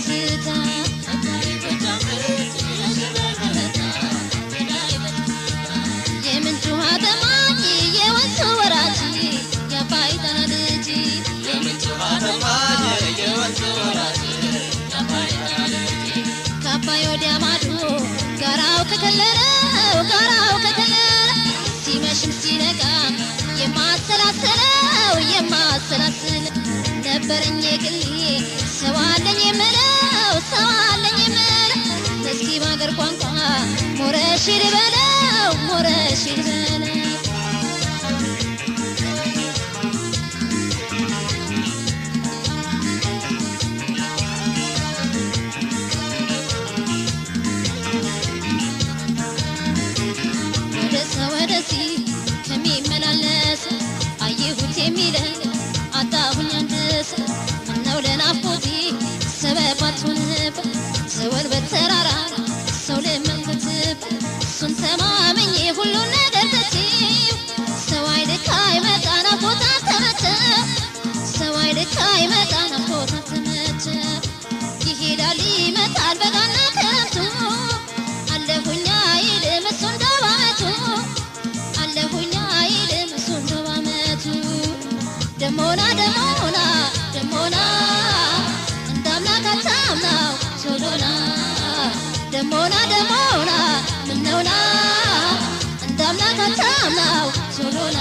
በትዝታ የምንጭ ውሃ ጠማኝ የወንዙ ወራጅ የአባይ ጣና ልጅ የምንጭ ውሃ ጠማኝ የወንዙ ወራጅ የአባይ ጣና ልጅ ከአባይ ወዲያ ማዶ ጋራው ከከለለው ሲመሽም ሲነጋ የማሰላስል ነበረኝ የግሌ ሰው አለኝ የምለው እስኪ በአገር ቋንቋ ሞረሽ ልበለው ወደዚህ ከሚመላለስ አየሁት የሚለን አጣሁኝ አንድስ ምነው ለናፍቆቴ ሰበብ አትሆንበት ዘወል በተራራ ሰው ለመንኩትበት እሱን ተማምኜ ሁሉን ነገር ትቼው ሰው አይልካ ይመጣ ናፍቆት አልተመቸም ሰው አይልካ ይመጣ ናፍቆት አልተመቸም ይሄዳል ይመጣል በጋና ክረምቱ አለሁኝ አይልም እሱ እንደው በዓመቱ አለሁኝ አይልም እሱ እንደው በዓመቱ ደሞና እንዳምና ካታምናው ቶሎና ደሞና ምነውና እንዳምና ካታምናው ቶሎና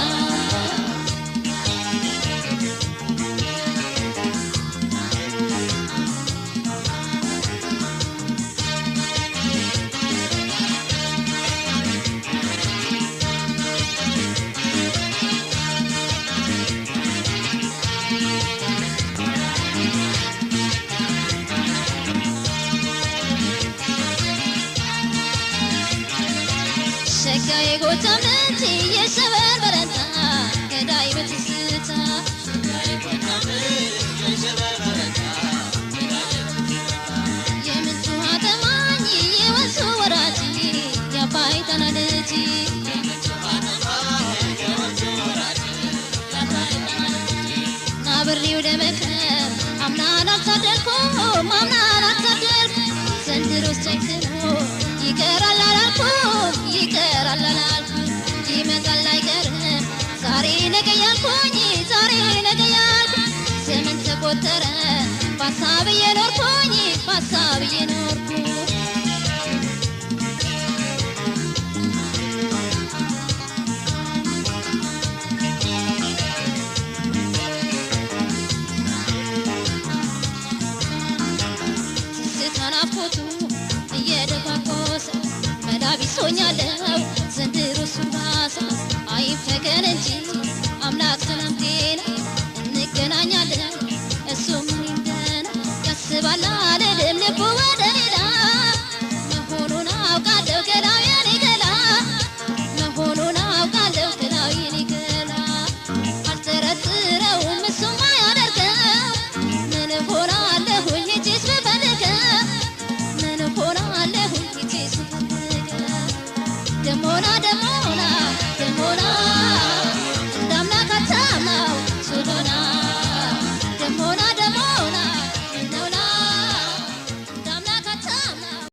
ሸጋዬ ጎጃም ልጅ የሸበል በረታ ገዳይ በትዝታ የምንጭ ውሃ ጠማኝ የወንዙ ወራጅ የአባይ ጣና ልጅ ናብሬው ለመክረም አምናን አልታደልኩም ዘንድሮስ ጨክኖ ይቀራል አላልኩም ይመጣል አይቀርም ዛሬ ነገ ያልኩኝ ዘመን ተቆጠረ በሀሳብ እየኖርኩኝ ትዝታ ናፍቆቱ እየደጓጎሰ መላቢሶኛለሁ ዘንድሮ እሱን ባሰ አይፈቀን እንጂ አምላክ ሰላምቴን እንገናኛለን እሱም እንደና ያስባል አልልም ልቡ ወደ ሌላ መሆኑን አውቃለሁ ገላው የኔ ገላ አልጠረጥረውም እሱም አያደርገው ምን እሆናለሁኝ ሄጄስ ብፈልገው ደሞና